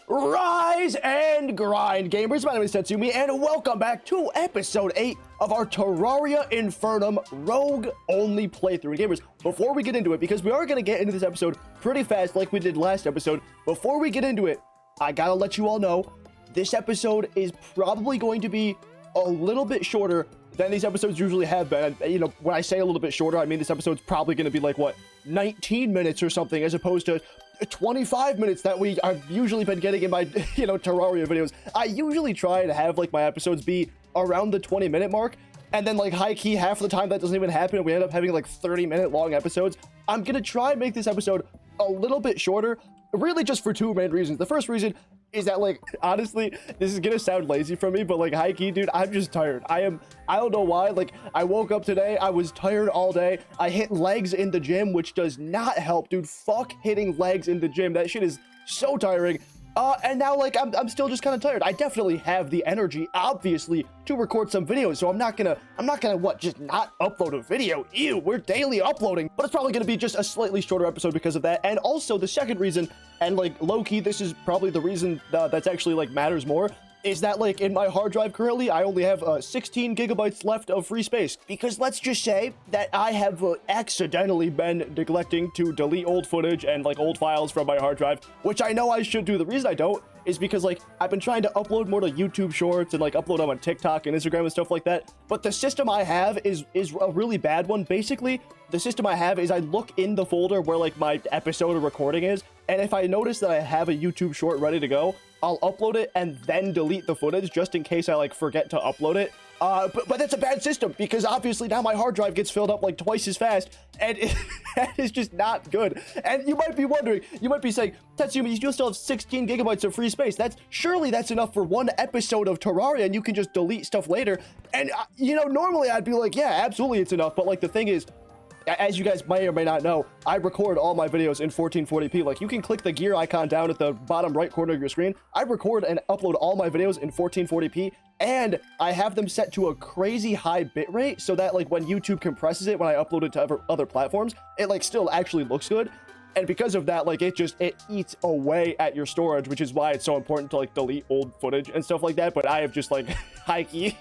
Rise and grind, gamers. My name is Tetsyumi, and welcome back to episode 8 of our Terraria Infernum rogue-only playthrough. And gamers, before we get into it, because we are going to get into this episode pretty fast like we did last episode, before we get into it, I gotta let you all know, this episode is probably going to be a little bit shorter than these episodes usually have been. And, you know, when I say a little bit shorter, I mean this episode's probably going to be like, what, 19 minutes or something, as opposed to 25 minutes that I've usually been getting in my, Terraria videos. I usually try to have, like, my episodes be around the 20-minute mark, and then, like, high-key, half of the time that doesn't even happen, and we end up having, like, 30-minute long episodes. I'm gonna try and make this episode a little bit shorter, really just for two main reasons. The first reason is that, like, honestly, this is gonna sound lazy from me, but, like, high-key, dude, I'm just tired. I don't know why. Like, I woke up today, I was tired all day. I hit legs in the gym, which does not help, dude. Fuck hitting legs in the gym. That shit is so tiring. And now, like, I'm still just kind of tired. I definitely have the energy, obviously, to record some videos, so I'm not gonna, what, just not upload a video? Ew, we're daily uploading. But it's probably gonna be just a slightly shorter episode because of that. And also, the second reason, and, like, low-key, this is probably the reason that's actually, like, matters more, is that, like, in my hard drive currently, I only have 16 gigabytes left of free space. Because let's just say that I have accidentally been neglecting to delete old footage and, like, old files from my hard drive, which I know I should do. The reason I don't is because, like, I've been trying to upload more to YouTube Shorts and, like, upload them on TikTok and Instagram and stuff like that. But the system I have is a really bad one. Basically, the system I have is I look in the folder where, like, my episode of recording is, and if I notice that I have a YouTube Short ready to go, I'll upload it and then delete the footage just in case I, like, forget to upload it. But that's a bad system because obviously now my hard drive gets filled up like twice as fast, and that is just not good. And you might be wondering, you might be saying, Tetsyumi, you still have 16 gigabytes of free space. Surely that's enough for one episode of Terraria and you can just delete stuff later. And, normally I'd be like, yeah, absolutely it's enough. But, like, the thing is, as you guys may or may not know, I record all my videos in 1440p. Like, you can click the gear icon down at the bottom right corner of your screen. I record and upload all my videos in 1440p, and I have them set to a crazy high bitrate so that, like, when YouTube compresses it when I upload it to other platforms, it, like, still actually looks good. And because of that, like, it eats away at your storage, which is why it's so important to, like, delete old footage and stuff like that. But I have just, like, high-key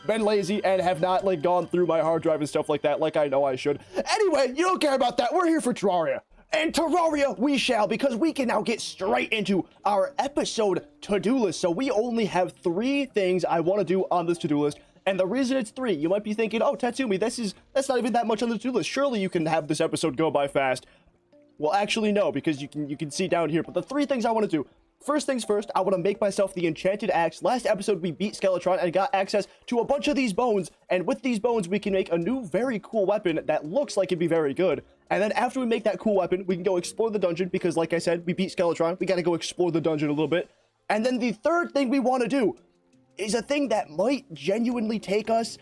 been lazy and have not, like, gone through my hard drive and stuff like that like I know I should. Anyway, you don't care about that. We're here for Terraria. And Terraria we shall, because we can now get straight into our episode to-do list. So we only have 3 things I want to do on this to-do list. And the reason it's 3, you might be thinking, oh, Tetsyumi, that's not even that much on the to-do list. Surely you can have this episode go by fast. Well, actually, no, because you can see down here. But the 3 things I want to do. First things first, I want to make myself the Enchanted Axe. Last episode, we beat Skeletron and got access to a bunch of these bones. And with these bones, we can make a new, very cool weapon that looks like it'd be very good. And then after we make that cool weapon, we can go explore the dungeon. Because, like I said, we beat Skeletron. We got to go explore the dungeon a little bit. And then the third thing we want to do is a thing that might genuinely take us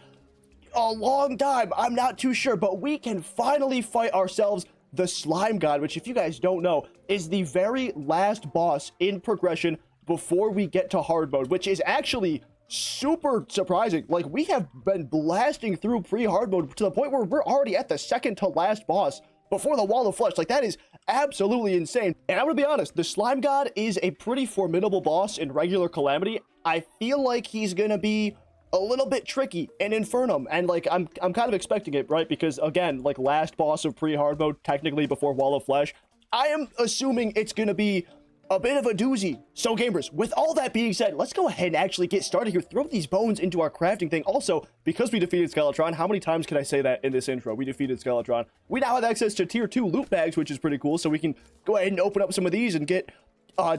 a long time. I'm not too sure, but we can finally fight ourselves the Slime God, which, if you guys don't know, is the very last boss in progression before we get to hard mode, which is actually super surprising. Like, we have been blasting through pre-hard mode to the point where we're already at the second to last boss before the Wall of Flesh. Like, that is absolutely insane. And I'm gonna be honest, the Slime God is a pretty formidable boss in regular Calamity. I feel like he's gonna be a little bit tricky in Infernum, and, like, I'm kind of expecting it, right? Because, again, like, last boss of pre-hard mode, technically before Wall of Flesh, I am assuming it's gonna be a bit of a doozy. So, gamers, with all that being said, let's go ahead and actually get started here. Throw these bones into our crafting thing. Also, because we defeated Skeletron, how many times can I say that in this intro? We defeated Skeletron. We now have access to tier 2 loot bags, which is pretty cool, so we can go ahead and open up some of these and get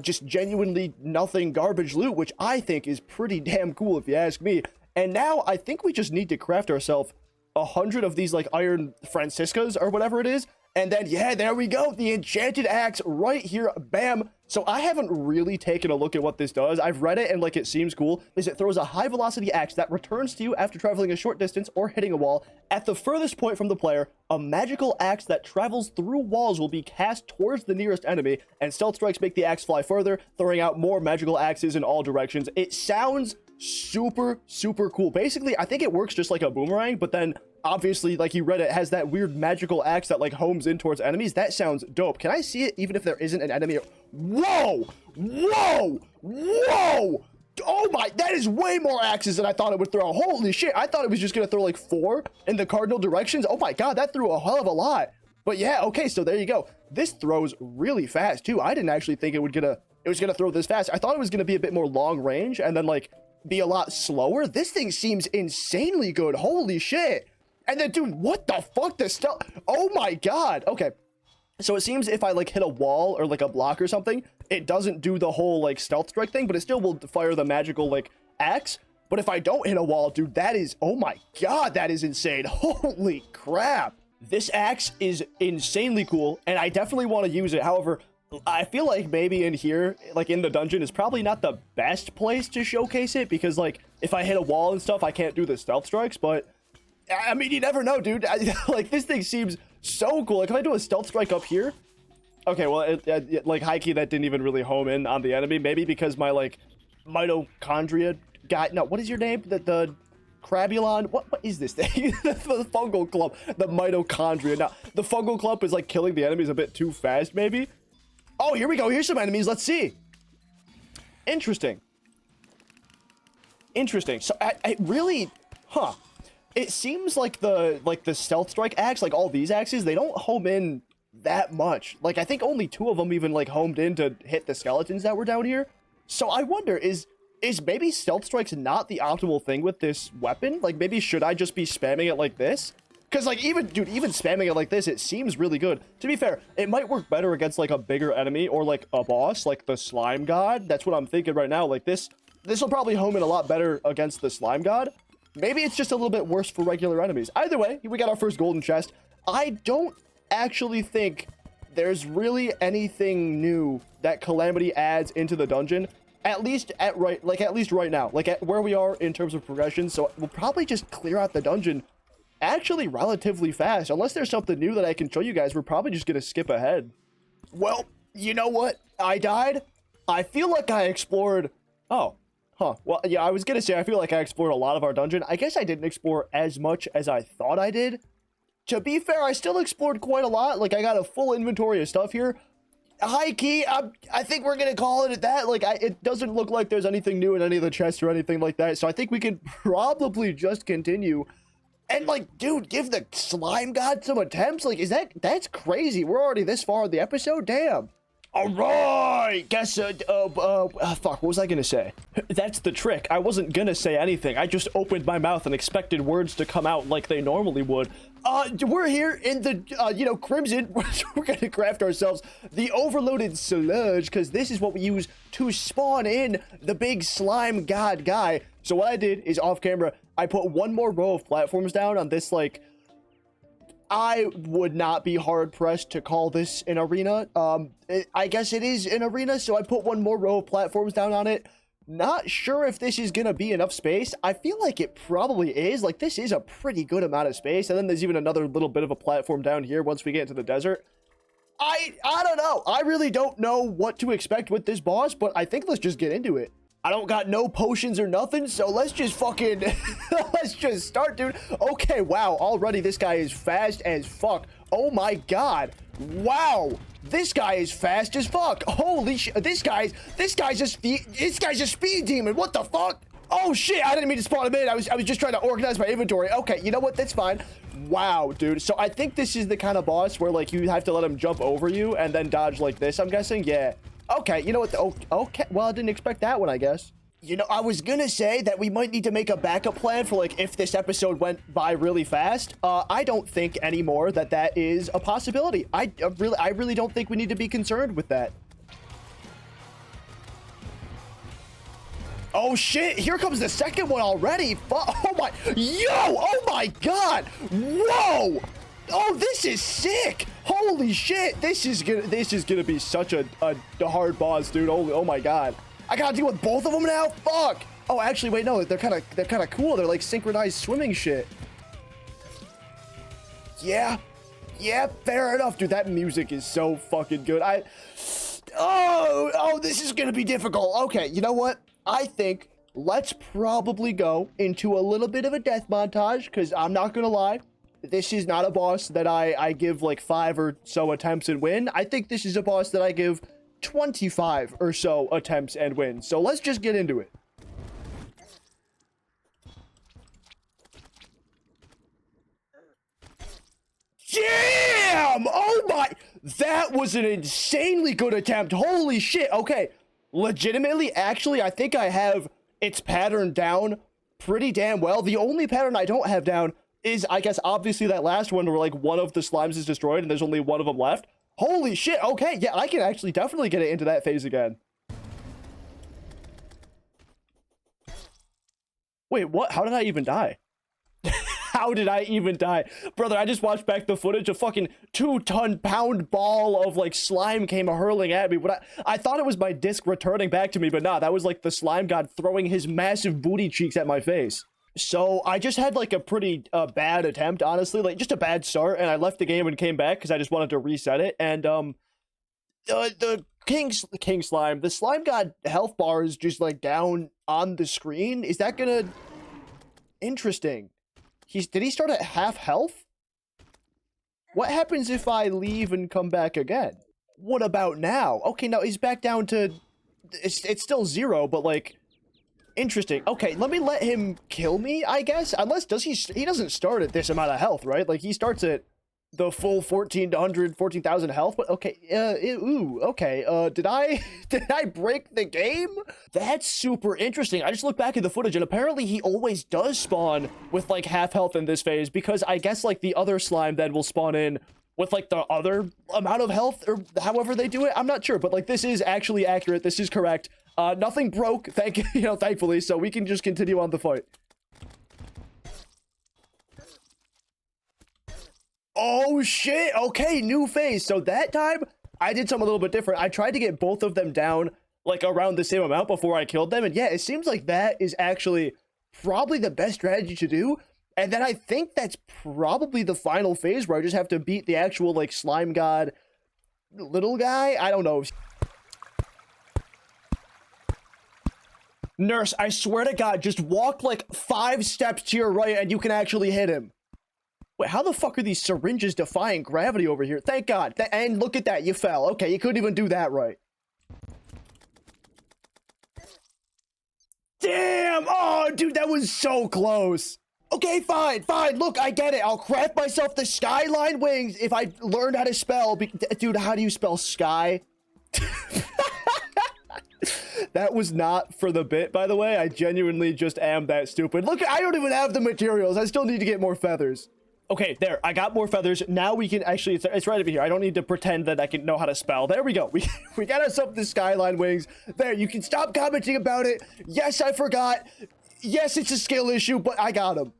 just genuinely nothing garbage loot, which I think is pretty damn cool if you ask me. And now I think we just need to craft ourselves 100 of these, like, iron Franciscas or whatever it is. And then, yeah, there we go. The Enchanted Axe right here. Bam. So I haven't really taken a look at what this does. I've read it and, like, it seems cool. Is it throws a high velocity axe that returns to you after traveling a short distance or hitting a wall. At the furthest point from the player, a magical axe that travels through walls will be cast towards the nearest enemy, and stealth strikes make the axe fly further, throwing out more magical axes in all directions. It sounds super cool. Basically, I think it works just like a boomerang, but then obviously, like you read it, has that weird magical axe that like homes in towards enemies. That sounds dope. Can I see it even if there isn't an enemy? Whoa! Whoa! Whoa! Oh my, that is way more axes than I thought it would throw. Holy shit, I thought it was just gonna throw like 4 in the cardinal directions. Oh my god, that threw a hell of a lot. But yeah, okay, so there you go. This throws really fast too. I didn't actually think it was gonna throw this fast. I thought it was gonna be a bit more long range and then like be a lot slower. This thing seems insanely good. Holy shit. And then dude, what the fuck, the stealth? Oh my god. Okay, so it seems if I like hit a wall or like a block or something, it doesn't do the whole like stealth strike thing, but it still will fire the magical like axe. But if I don't hit a wall, dude, that is, oh my god, that is insane. Holy crap. This axe is insanely cool, and I definitely want to use it. However, I feel like maybe in here, like in the dungeon, is probably not the best place to showcase it, because like if I hit a wall and stuff, I can't do the stealth strikes. But I mean, you never know, dude. Like this thing seems so cool. Like if I do a stealth strike up here, okay, well, like high key, that didn't even really home in on the enemy. Maybe because my like mitochondria guy. No, what is your name? The Crabulon? What is this thing? The fungal clump. The mitochondria. Now, the fungal clump is like killing the enemies a bit too fast, maybe. Oh, here we go. Here's some enemies. Let's see. Interesting. Interesting. So, I really, huh? It seems like the stealth strike axe, like all these axes, they don't home in that much. Like, I think only 2 of them even like homed in to hit the skeletons that were down here. So I wonder, is maybe stealth strikes not the optimal thing with this weapon? Like, maybe should I just be spamming it like this? Because like even spamming it like this, it seems really good. To be fair, it might work better against like a bigger enemy or like a boss, like the slime god. That's what I'm thinking right now. Like this will probably home in a lot better against the slime god. Maybe it's just a little bit worse for regular enemies. Either way, we got our first golden chest. I don't actually think there's really anything new that Calamity adds into the dungeon. At least right now, like at where we are in terms of progression. So we'll probably just clear out the dungeon actually relatively fast. Unless there's something new that I can show you guys, we're probably just gonna skip ahead. Well, you know what? I died. I feel like I explored. Oh, huh. Well, yeah, I was gonna say I feel like I explored a lot of our dungeon. I guess I didn't explore as much as I thought I did. To be fair, I still explored quite a lot. Like I got a full inventory of stuff here. High key, I think we're gonna call it at that. Like, it doesn't look like there's anything new in any of the chests or anything like that. So I think we can probably just continue. And like, dude, give the slime god some attempts. Like, that's crazy. We're already this far in the episode. Damn. All right. Guess fuck. What was I gonna say? That's the trick. I wasn't gonna say anything. I just opened my mouth and expected words to come out like they normally would. We're here in the, Crimson. We're gonna craft ourselves the overloaded sludge, because this is what we use to spawn in the big slime god guy. So what I did is off camera, I put 1 more row of platforms down on this, like, I would not be hard pressed to call this an arena. I guess it is an arena, so I put 1 more row of platforms down on it. Not sure if this is gonna be enough space. I feel like it probably is. Like, this is a pretty good amount of space. And then there's even another little bit of a platform down here once we get into the desert. I don't know. I really don't know what to expect with this boss, but I think let's just get into it. I don't got no potions or nothing, so let's just fucking let's just start, dude. Okay, wow, already this guy is fast as fuck. Oh my god. Wow, this guy is fast as fuck. Holy shit, this guy's a speed demon. What the fuck? Oh shit, I didn't mean to spawn him in. I was just trying to organize my inventory. Okay, you know what? That's fine. Wow, dude. So I think this is the kind of boss where like you have to let him jump over you and then dodge like this, I'm guessing. Yeah. Okay, you know what? Okay, well, I didn't expect that one, I guess. You know, I was gonna say that we might need to make a backup plan for, like, if this episode went by really fast. I don't think anymore that is a possibility. I really don't think we need to be concerned with that. Oh, shit. Here comes the second one already. Oh, my. Yo! Oh, my God! Whoa! Oh, this is sick! Holy shit! This is gonna be such a hard boss, dude. Oh my god! I gotta deal with both of them now. Fuck! Oh, actually, wait, no. They're kind of cool. They're like synchronized swimming shit. Yeah, fair enough, dude. That music is so fucking good. Oh, this is gonna be difficult. Okay, you know what? I think let's probably go into a little bit of a death montage, because I'm not gonna lie. this is not a boss that I give like 5 or so attempts and win. I think this is a boss that I give 25 or so attempts and win. So let's just get into it. Damn! Oh my! That was an insanely good attempt. Holy shit. Okay. Legitimately, actually, I think I have its pattern down pretty damn well. The only pattern I don't have down is, I guess, obviously that last one where, like, one of the slimes is destroyed and there's only one of them left. Holy shit. Okay. Yeah, I can actually definitely get it into that phase again. Wait, what? How did I even die? How did I even die? Brother, I just watched back the footage. A fucking 2-ton-pound ball of, like, slime came hurling at me. But I thought it was my disc returning back to me, but nah, that was, like, the slime god throwing his massive booty cheeks at my face. So I just had, like, a pretty bad attempt, honestly. Like, just a bad start, and I left the game and came back because I just wanted to reset it. And, the king slime, the slime god health bar is just, like, down on the screen. Is that gonna... Interesting. Did he start at half health? What happens if I leave and come back again? What about now? Okay, now he's back down to... It's still 0, but, like... Interesting. Okay, let me let him kill me, I guess. Unless, he doesn't start at this amount of health, right? Like, he starts at the full 14,000 health, but okay, okay, did I break the game? That's super interesting. I just looked back at the footage, and apparently he always does spawn with, like, half health in this phase, because I guess, like, the other slime then will spawn in with, like, the other amount of health, or however they do it. I'm not sure, but, like, this is actually accurate. This is correct. Nothing broke, thankfully, so we can just continue on the fight. Oh shit, okay, new phase. So that time, I did something a little bit different. I tried to get both of them down, like, around the same amount before I killed them. And yeah, it seems like that is actually probably the best strategy to do. And then I think that's probably the final phase where I just have to beat the actual, like, slime god little guy. I don't know. Nurse, I swear to God, just walk, like, 5 steps to your right and you can actually hit him. Wait, how the fuck are these syringes defying gravity over here? Thank God. And look at that, you fell. Okay, you couldn't even do that right. Damn! Oh, dude, that was so close. Okay, fine. Look, I get it. I'll craft myself the Skyline Wings if I learned how to spell. Dude, how do you spell sky? That was not for the bit, by the way. I genuinely just am that stupid. Look, I don't even have the materials. I still need to get more feathers. Okay, there, I got more feathers. Now we can actually, it's right over here. I don't need to pretend that I can know how to spell. There we go. We got ourselves the Skyline Wings. There, you can stop commenting about it. Yes, I forgot. Yes, it's a skill issue, but I got him.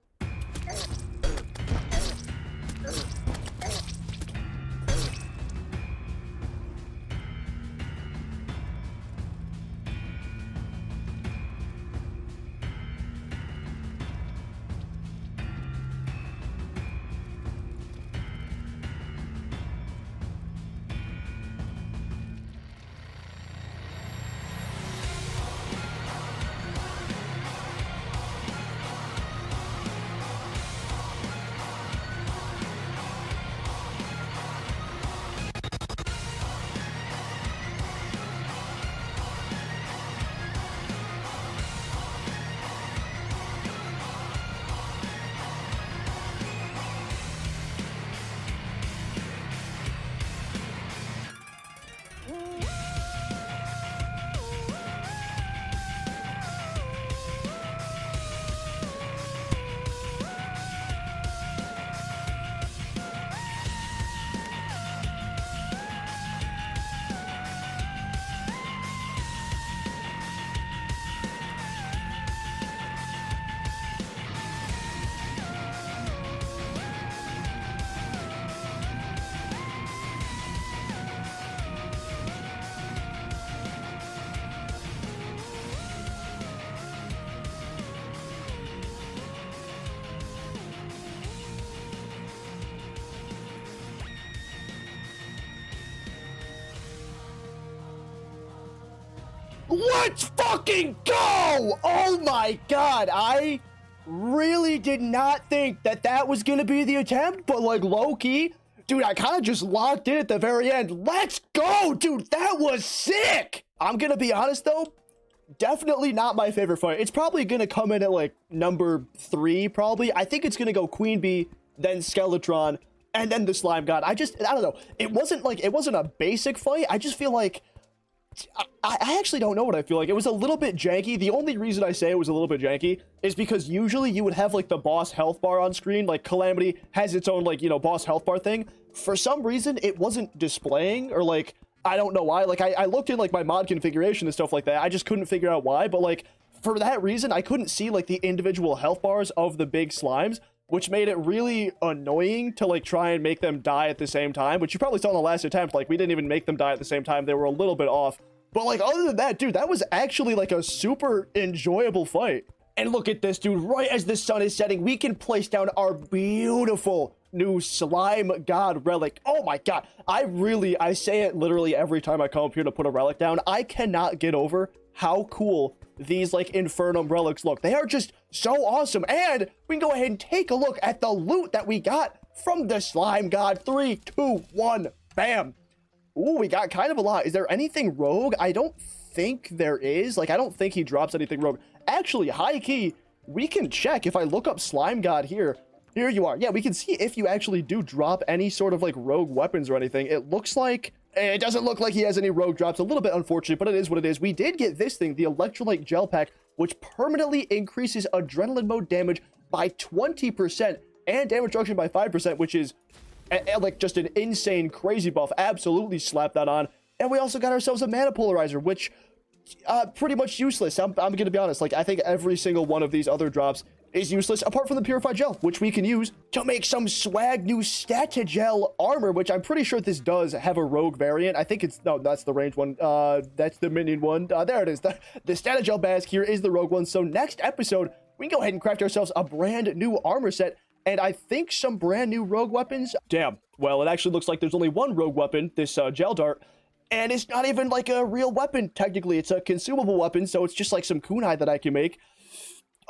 Let's fucking go! Oh my God, really did not think that that was going to be the attempt, but like low-key, dude, I kind of just locked in at the very end. Let's go, dude. That was sick. I'm going to be honest, though. Definitely not my favorite fight. It's probably going to come in at like number 3, probably. I think it's going to go Queen Bee, then Skeletron, and then the Slime God. I don't know. It wasn't a basic fight. I just feel like, I actually don't know what I feel like. It was a little bit janky. The only reason I say it was a little bit janky is because usually you would have like the boss health bar on screen. Like Calamity has its own like, you know, boss health bar thing. For some reason, it wasn't displaying, or like, I don't know why. Like I looked in like my mod configuration and stuff like that. I just couldn't figure out why. But like for that reason, I couldn't see like the individual health bars of the big slimes, which made it really annoying to like try and make them die at the same time, which you probably saw in the last attempt. Like we didn't even make them die at the same time. They were a little bit off. But like other than that, dude, that was actually like a super enjoyable fight. And look at this, dude. Right as the sun is setting, we can place down our beautiful new Slime God relic. Oh my god. I say it literally every time I come up here to put a relic down. I cannot get over how cool these like Infernum relics look. They are just so awesome. And we can go ahead and take a look at the loot that we got from the Slime God. 3, 2, 1, bam. Ooh, we got kind of a lot. Is there anything rogue? I don't think there is. Like, I don't think he drops anything rogue. Actually, high key, we can check. If I look up Slime God here you are. Yeah, we can see if you actually do drop any sort of like rogue weapons or anything. It doesn't look like he has any rogue drops. A little bit unfortunate, but it is what it is. We did get this thing, the Electrolyte Gel Pack, which permanently increases Adrenaline Mode damage by 20% and damage reduction by 5%, which is like just an insane crazy buff. Absolutely slap that on. And we also got ourselves a Mana Polarizer, which pretty much useless. I'm gonna be honest, like I think every single one of these other drops is useless apart from the Purified Gel, which we can use to make some swag new Statagel armor, which I'm pretty sure this does have a rogue variant. I think it's, no, that's the range one. That's the minion one. There it is. The Statagel mask here is the rogue one. So next episode, we can go ahead and craft ourselves a brand new armor set, and I think some brand new rogue weapons. Damn. Well, it actually looks like there's only one rogue weapon, this gel dart, and it's not even like a real weapon, technically. It's a consumable weapon, so it's just like some kunai that I can make.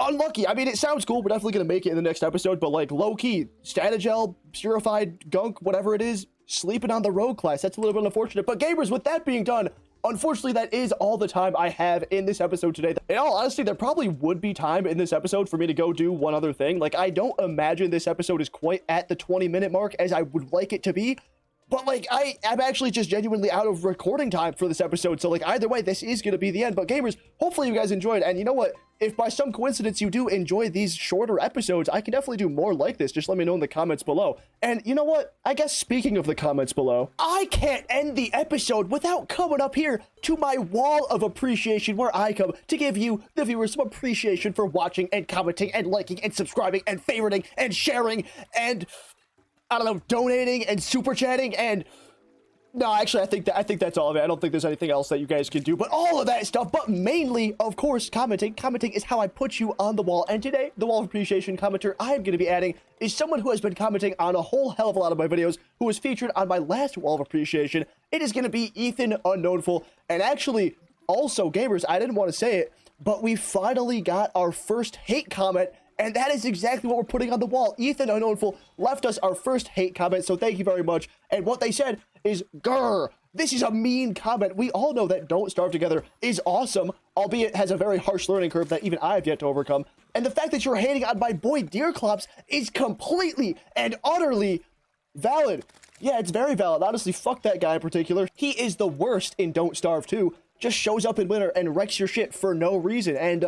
Unlucky. I mean, it sounds cool. We're definitely going to make it in the next episode, but like low-key, Statagel, purified gunk, whatever it is, sleeping on the rogue class. That's a little bit unfortunate. But gamers, with that being done, unfortunately, that is all the time I have in this episode today. In all honesty, there probably would be time in this episode for me to go do one other thing. Like, I don't imagine this episode is quite at the 20-minute mark as I would like it to be. But, like, I'm actually just genuinely out of recording time for this episode. So, like, either way, this is going to be the end. But, gamers, hopefully you guys enjoyed. And you know what? If by some coincidence you do enjoy these shorter episodes, I can definitely do more like this. Just let me know in the comments below. And you know what? I guess speaking of the comments below, I can't end the episode without coming up here to my wall of appreciation, where I come to give you, the viewers, some appreciation for watching and commenting and liking and subscribing and favoriting and sharing and, I don't know, donating and super chatting and... No, actually, I think that's all of it. I don't think there's anything else that you guys can do, but all of that stuff, but mainly, of course, commenting. Commenting is how I put you on the wall, and today, the wall of appreciation commenter I'm going to be adding is someone who has been commenting on a whole hell of a lot of my videos, who was featured on my last wall of appreciation. It is going to be Ethan Unknownful, and actually, also, gamers, I didn't want to say it, but we finally got our first hate comment. And that is exactly what we're putting on the wall. Ethan Unknownful left us our first hate comment, so thank you very much. And what they said is, grr, this is a mean comment. We all know that Don't Starve Together is awesome, albeit has a very harsh learning curve that even I have yet to overcome. And the fact that you're hating on my boy Deerclops is completely and utterly valid. Yeah, it's very valid. Honestly, fuck that guy in particular. He is the worst in Don't Starve 2. Just shows up in winter and wrecks your shit for no reason. And,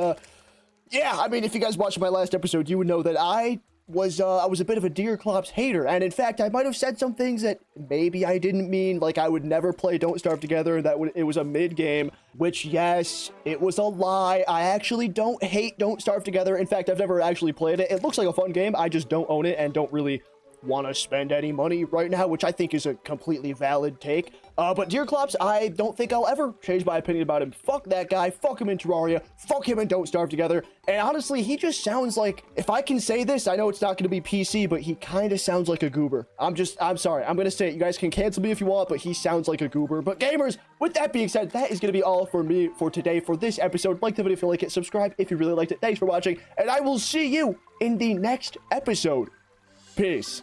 yeah, I mean, if you guys watched my last episode, you would know that I was a bit of a Deerclops hater, and in fact, I might have said some things that maybe I didn't mean, like I would never play Don't Starve Together, and that it was a mid-game, which, yes, it was a lie. I actually don't hate Don't Starve Together. In fact, I've never actually played it. It looks like a fun game. I just don't own it and don't really want to spend any money right now, which I think is a completely valid take. But Deerclops, I don't think I'll ever change my opinion about him. Fuck that guy. Fuck him in Terraria. Fuck him and Don't Starve Together. And honestly, he just sounds like, if I can say this, I know it's not going to be PC, but he kind of sounds like a goober. I'm sorry. I'm going to say it. You guys can cancel me if you want, but he sounds like a goober. But gamers, with that being said, that is going to be all for me for today for this episode. Like the video if you like it. Subscribe if you really liked it. Thanks for watching, and I will see you in the next episode. Peace.